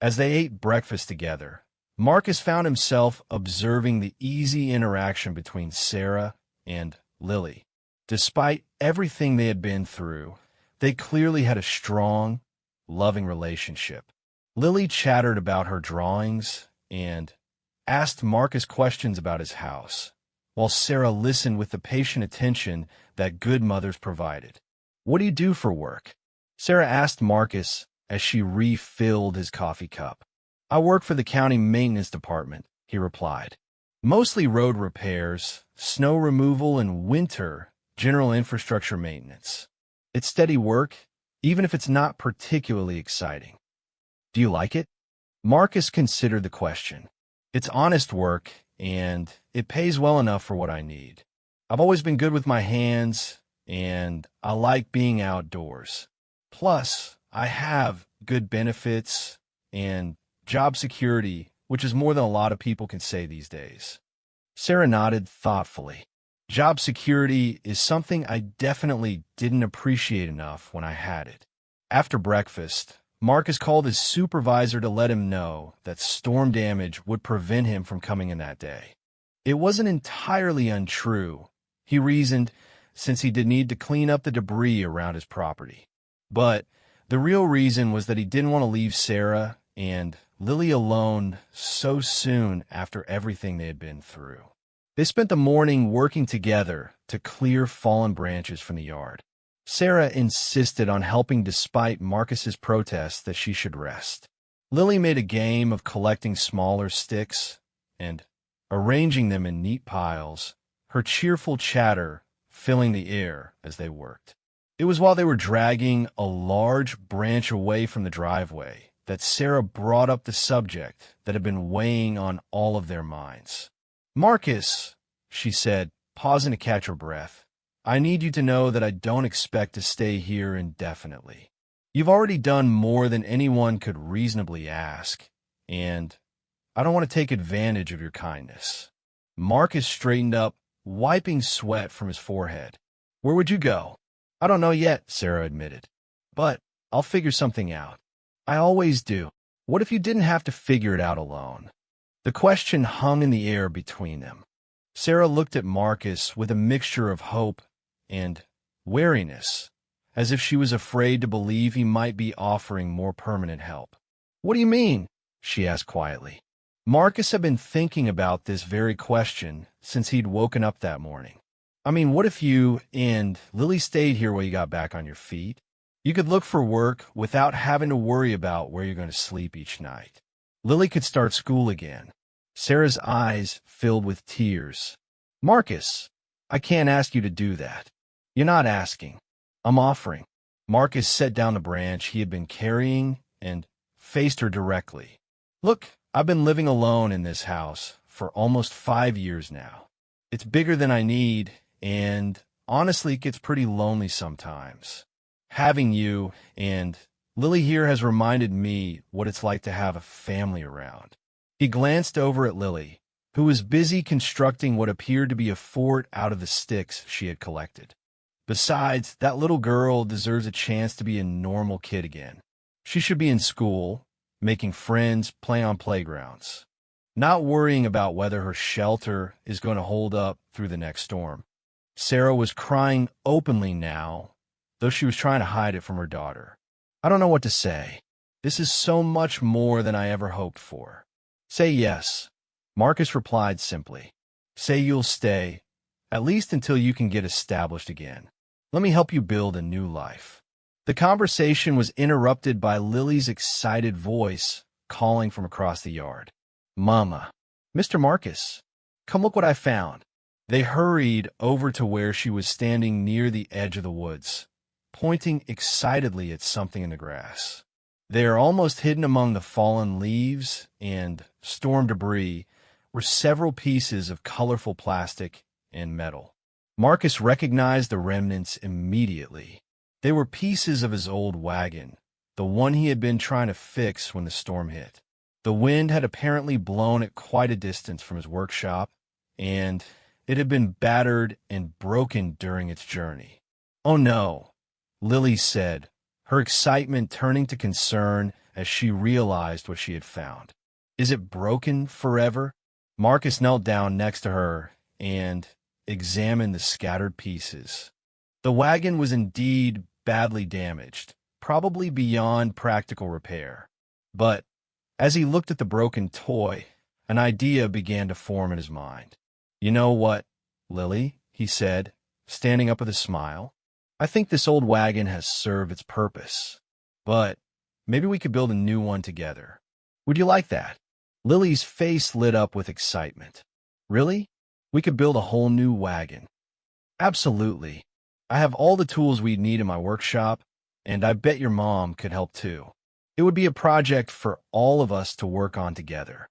Speaker 1: As they ate breakfast together, Marcus found himself observing the easy interaction between Sarah and Lily. Despite everything they had been through, they clearly had a strong, loving relationship. Lily chattered about her drawings and asked Marcus questions about his house, while Sarah listened with the patient attention that good mothers provided. "What do you do for work?" Sarah asked Marcus as she refilled his coffee cup. "I work for the county maintenance department," he replied. "Mostly road repairs, snow removal, and winter general infrastructure maintenance. It's steady work, even if it's not particularly exciting." "Do you like it?" Marcus considered the question. "It's honest work, and it pays well enough for what I need. I've always been good with my hands, and I like being outdoors. Plus, I have good benefits and job security, which is more than a lot of people can say these days." Sarah nodded thoughtfully. "Job security is something I definitely didn't appreciate enough when I had it." After breakfast, Marcus called his supervisor to let him know that storm damage would prevent him from coming in that day. It wasn't entirely untrue, he reasoned, since he did need to clean up the debris around his property. But the real reason was that he didn't want to leave Sarah and Lily alone so soon after everything they had been through. They spent the morning working together to clear fallen branches from the yard. Sarah insisted on helping despite Marcus's protest that she should rest. Lily made a game of collecting smaller sticks and arranging them in neat piles, her cheerful chatter filling the air as they worked. It was while they were dragging a large branch away from the driveway that Sarah brought up the subject that had been weighing on all of their minds. "Marcus," she said, pausing to catch her breath, "I need you to know that I don't expect to stay here indefinitely. You've already done more than anyone could reasonably ask, and I don't want to take advantage of your kindness." Marcus straightened up, wiping sweat from his forehead. "Where would you go?" "I don't know yet," Sarah admitted, "but I'll figure something out. I always do." What if you didn't have to figure it out alone? The question hung in the air between them. Sarah looked at Marcus with a mixture of hope and wariness, as if she was afraid to believe he might be offering more permanent help. "What do you mean?" she asked quietly. Marcus had been thinking about this very question since he'd woken up that morning. "I mean, what if you and Lily stayed here while you got back on your feet? You could look for work without having to worry about where you're going to sleep each night. Lily could start school again." Sarah's eyes filled with tears. "Marcus, I can't ask you to do that." "You're not asking. I'm offering." Marcus set down the branch he had been carrying and faced her directly. "Look, I've been living alone in this house for almost 5 years now. It's bigger than I need, and honestly, it gets pretty lonely sometimes. Having you and Lily here has reminded me what it's like to have a family around." He glanced over at Lily, who was busy constructing what appeared to be a fort out of the sticks she had collected. "Besides, that little girl deserves a chance to be a normal kid again. She should be in school, making friends, playing on playgrounds, not worrying about whether her shelter is going to hold up through the next storm." Sarah was crying openly now, though she was trying to hide it from her daughter. "I don't know what to say. This is so much more than I ever hoped for." "Say yes," Marcus replied simply. "Say you'll stay, at least until you can get established again. Let me help you build a new life." The conversation was interrupted by Lily's excited voice calling from across the yard. "Mama, Mr. Marcus, come look what I found." They hurried over to where she was standing near the edge of the woods, pointing excitedly at something in the grass. There, almost hidden among the fallen leaves and storm debris, were several pieces of colorful plastic and metal. Marcus recognized the remnants immediately. They were pieces of his old wagon, the one he had been trying to fix when the storm hit. The wind had apparently blown it quite a distance from his workshop, and it had been battered and broken during its journey. "Oh no," Lily said, her excitement turning to concern as she realized what she had found. "Is it broken forever?" Marcus knelt down next to her and examined the scattered pieces. The wagon was indeed badly damaged, probably beyond practical repair. But as he looked at the broken toy, an idea began to form in his mind. "You know what, Lily," he said, standing up with a smile. "I think this old wagon has served its purpose, but maybe we could build a new one together. Would you like that?" Lily's face lit up with excitement. "Really? We could build a whole new wagon?" "Absolutely. I have all the tools we'd need in my workshop, and I bet your mom could help too. It would be a project for all of us to work on together."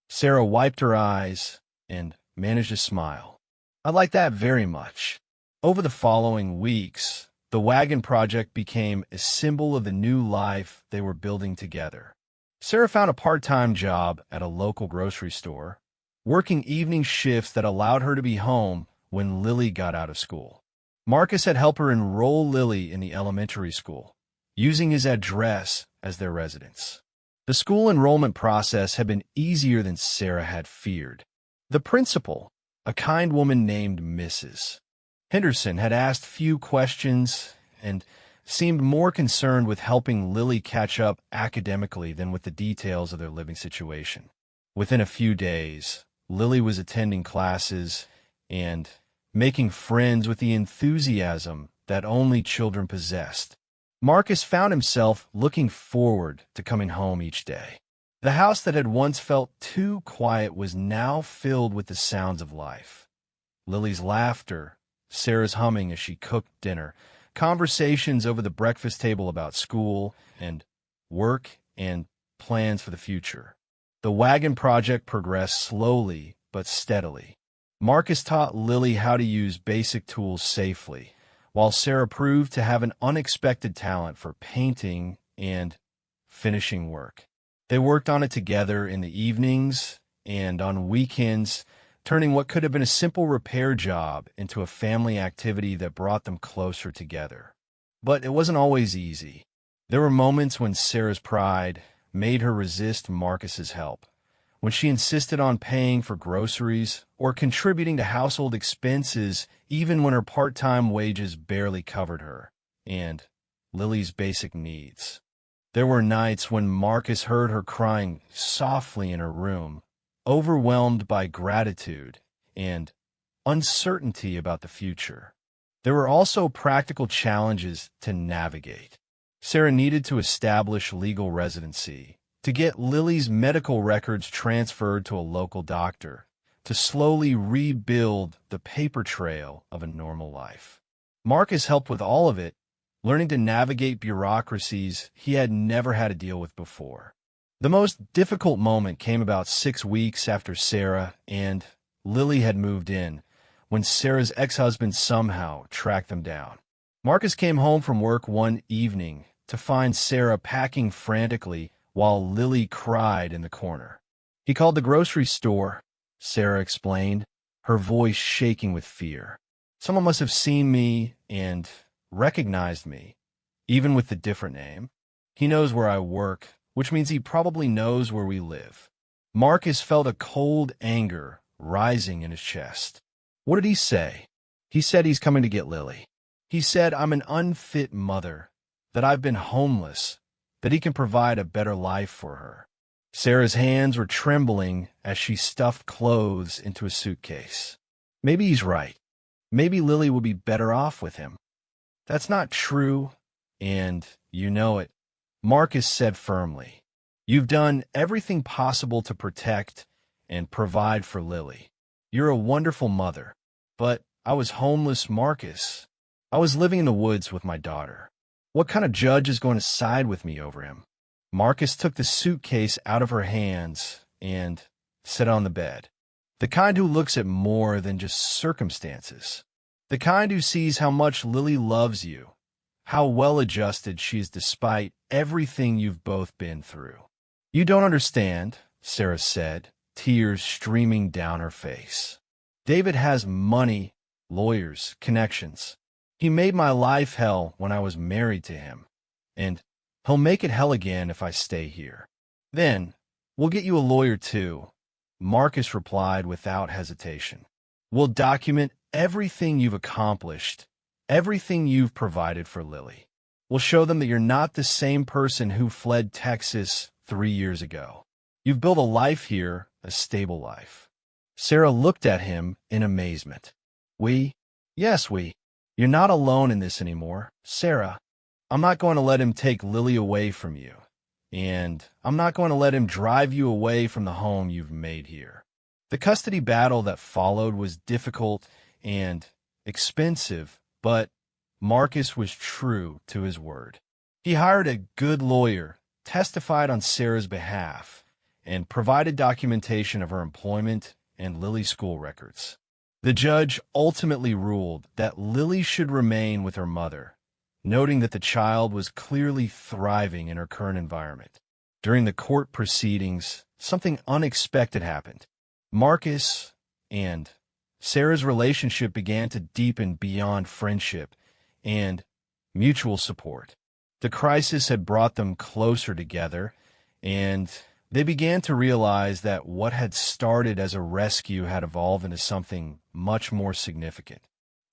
Speaker 1: Sarah wiped her eyes and managed a smile. "I like that very much." Over the following weeks, the wagon project became a symbol of the new life they were building together. Sarah found a part-time job at a local grocery store, working evening shifts that allowed her to be home when Lily got out of school. Marcus had helped her enroll Lily in the elementary school, using his address as their residence. The school enrollment process had been easier than Sarah had feared. The principal, a kind woman named Mrs. Henderson, had asked few questions and seemed more concerned with helping Lily catch up academically than with the details of their living situation. Within a few days, Lily was attending classes and making friends with the enthusiasm that only children possessed. Marcus found himself looking forward to coming home each day. The house that had once felt too quiet was now filled with the sounds of life. Lily's laughter, Sarah's humming as she cooked dinner, conversations over the breakfast table about school and work and plans for the future. The wagon project progressed slowly but steadily. Marcus taught Lily how to use basic tools safely, while Sarah proved to have an unexpected talent for painting and finishing work. They worked on it together in the evenings and on weekends, turning what could have been a simple repair job into a family activity that brought them closer together. But it wasn't always easy. There were moments when Sarah's pride made her resist Marcus's help, when she insisted on paying for groceries or contributing to household expenses even when her part-time wages barely covered her and Lily's basic needs. There were nights when Marcus heard her crying softly in her room, overwhelmed by gratitude and uncertainty about the future. There were also practical challenges to navigate. Sarah needed to establish legal residency, to get Lily's medical records transferred to a local doctor, to slowly rebuild the paper trail of a normal life. Marcus helped with all of it, learning to navigate bureaucracies he had never had to deal with before. The most difficult moment came about 6 weeks after Sarah and Lily had moved in, when Sarah's ex-husband somehow tracked them down. Marcus came home from work one evening to find Sarah packing frantically while Lily cried in the corner. "He called the grocery store," Sarah explained, her voice shaking with fear. "Someone must have seen me and recognized me, even with the different name. He knows where I work, which means he probably knows where we live." Marcus felt a cold anger rising in his chest. "What did he say?" "He said he's coming to get Lily. He said I'm an unfit mother, that I've been homeless, that he can provide a better life for her." Sarah's hands were trembling as she stuffed clothes into a suitcase. "Maybe he's right. Maybe Lily will be better off with him." "That's not true, and you know it," Marcus said firmly. "You've done everything possible to protect and provide for Lily. You're a wonderful mother. But I was homeless, Marcus. I was living in the woods with my daughter. What kind of judge is going to side with me over him?" Marcus took the suitcase out of her hands and sit on the bed. The kind who looks at more than just circumstances. The kind who sees how much Lily loves you, how well-adjusted she is despite everything you've both been through. You don't understand, Sarah said, tears streaming down her face. David has money, lawyers, connections. He made my life hell when I was married to him, and he'll make it hell again if I stay here. Then, we'll get you a lawyer too, Marcus replied without hesitation. We'll document everything you've accomplished, everything you've provided for Lily. We'll show them that you're not the same person who fled Texas 3 years ago. You've built a life here, a stable life. Sarah looked at him in amazement. We? Yes, we. You're not alone in this anymore, Sarah. I'm not going to let him take Lily away from you. And I'm not going to let him drive you away from the home you've made here. The custody battle that followed was difficult and expensive, but Marcus was true to his word. He hired a good lawyer, testified on Sarah's behalf, and provided documentation of her employment and Lily's school records. The judge ultimately ruled that Lily should remain with her mother, noting that the child was clearly thriving in her current environment. During the court proceedings, something unexpected happened. Marcus and Sarah's relationship began to deepen beyond friendship and mutual support. The crisis had brought them closer together, and they began to realize that what had started as a rescue had evolved into something much more significant.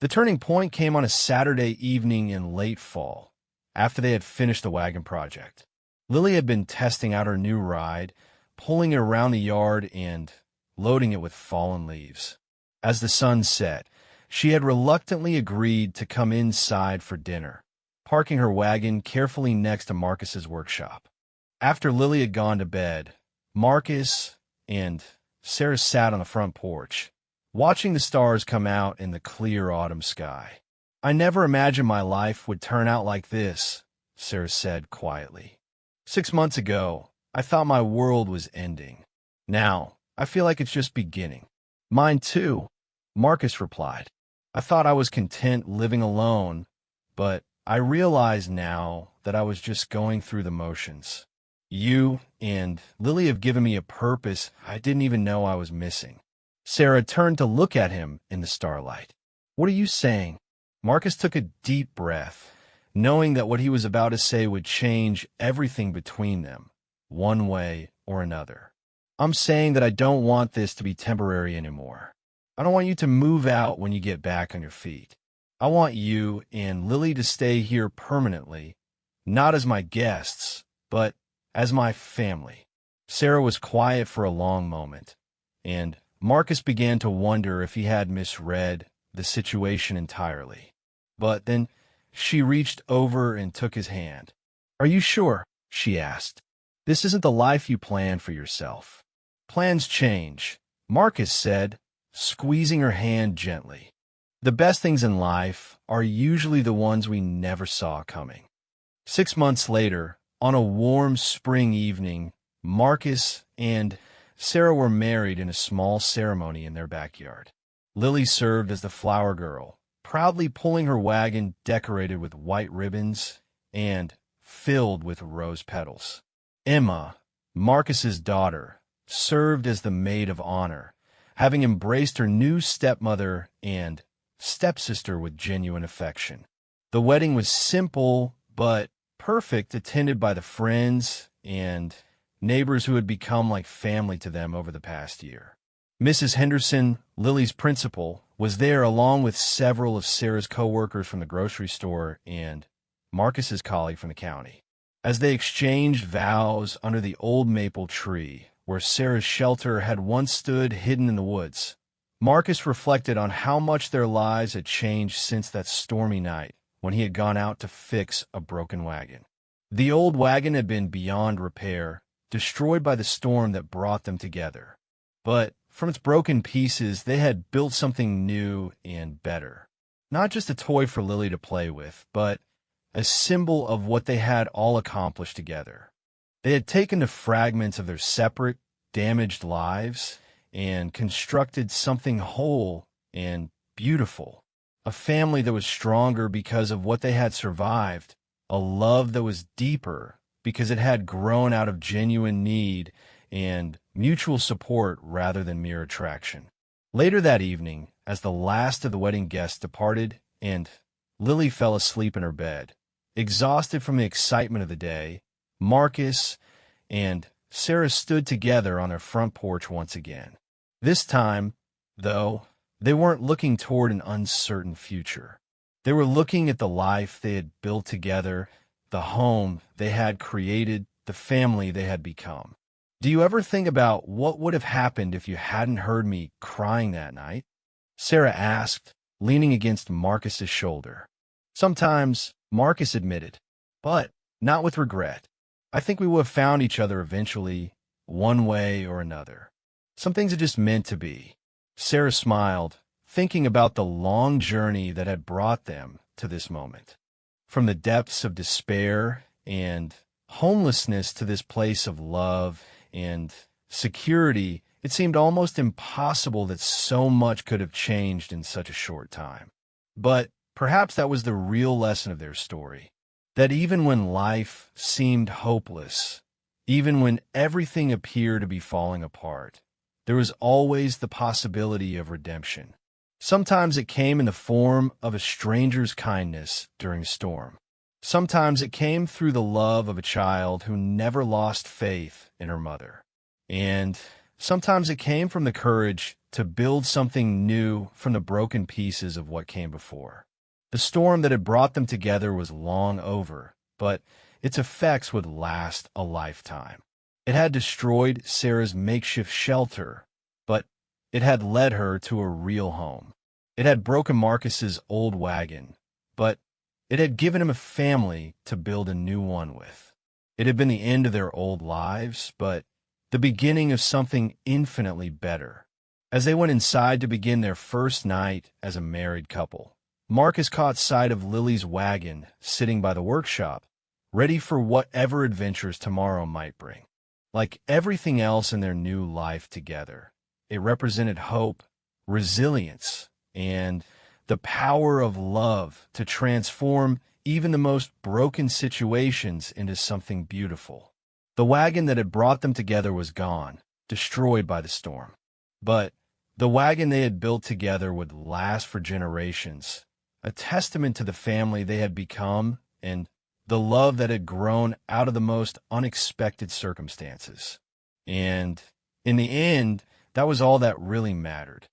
Speaker 1: The turning point came on a Saturday evening in late fall, after they had finished the Wagon project. Lily had been testing out her new ride, pulling it around the yard and loading it with fallen leaves. As the sun set, she had reluctantly agreed to come inside for dinner, parking her wagon carefully next to Marcus's workshop. After Lily had gone to bed, Marcus and Sarah sat on the front porch, watching the stars come out in the clear autumn sky. I never imagined my life would turn out like this, Sarah said quietly. 6 months ago, I thought my world was ending. Now, I feel like it's just beginning. Mine too, Marcus replied. I thought I was content living alone, but I realize now that I was just going through the motions. You and Lily have given me a purpose I didn't even know I was missing. Sarah turned to look at him in the starlight. What are you saying? Marcus took a deep breath, knowing that what he was about to say would change everything between them, one way or another. I'm saying that I don't want this to be temporary anymore. I don't want you to move out when you get back on your feet. I want you and Lily to stay here permanently, not as my guests, but as my family. Sarah was quiet for a long moment, and Marcus began to wonder if he had misread the situation entirely. But then she reached over and took his hand. Are you sure? She asked. This isn't the life you planned for yourself. Plans change, Marcus said, squeezing her hand gently. The best things in life are usually the ones we never saw coming. 6 months later, on a warm spring evening, Marcus and Sarah were married in a small ceremony in their backyard. Lily served as the flower girl, proudly pulling her wagon decorated with white ribbons and filled with rose petals. Emma, Marcus's daughter, served as the maid of honor, having embraced her new stepmother and stepsister with genuine affection. The wedding was simple but perfect, attended by the friends and neighbors who had become like family to them over the past year. Mrs. Henderson, Lily's principal, was there along with several of Sarah's co-workers from the grocery store and Marcus's colleague from the county. As they exchanged vows under the old maple tree, where Sarah's shelter had once stood hidden in the woods, Marcus reflected on how much their lives had changed since that stormy night when he had gone out to fix a broken wagon. The old wagon had been beyond repair, destroyed by the storm that brought them together. But from its broken pieces, they had built something new and better. Not just a toy for Lily to play with, but a symbol of what they had all accomplished together. They had taken the fragments of their separate, damaged lives and constructed something whole and beautiful. A family that was stronger because of what they had survived, a love that was deeper because it had grown out of genuine need and mutual support rather than mere attraction. Later that evening, as the last of the wedding guests departed and Lily fell asleep in her bed, exhausted from the excitement of the day, Marcus and Sarah stood together on their front porch once again. This time, though, they weren't looking toward an uncertain future. They were looking at the life they had built together, the home they had created, the family they had become. Do you ever think about what would have happened if you hadn't heard me crying that night? Sarah asked, leaning against Marcus's shoulder. Sometimes, Marcus admitted, but not with regret. I think we would have found each other eventually, one way or another. Some things are just meant to be. Sarah smiled, thinking about the long journey that had brought them to this moment. From the depths of despair and homelessness to this place of love and security, it seemed almost impossible that so much could have changed in such a short time. But perhaps that was the real lesson of their story, that even when life seemed hopeless, even when everything appeared to be falling apart, there was always the possibility of redemption. Sometimes it came in the form of a stranger's kindness during a storm. Sometimes it came through the love of a child who never lost faith in her mother. And sometimes it came from the courage to build something new from the broken pieces of what came before. The storm that had brought them together was long over, but its effects would last a lifetime. It had destroyed Sarah's makeshift shelter, but it had led her to a real home. It had broken Marcus's old wagon, but it had given him a family to build a new one with. It had been the end of their old lives, but the beginning of something infinitely better. As they went inside to begin their first night as a married couple, Marcus caught sight of Lily's wagon sitting by the workshop, ready for whatever adventures tomorrow might bring. Like everything else in their new life together, it represented hope, resilience, and the power of love to transform even the most broken situations into something beautiful. The wagon that had brought them together was gone, destroyed by the storm. But the wagon they had built together would last for generations, a testament to the family they had become and the love that had grown out of the most unexpected circumstances. And in the end, that was all that really mattered.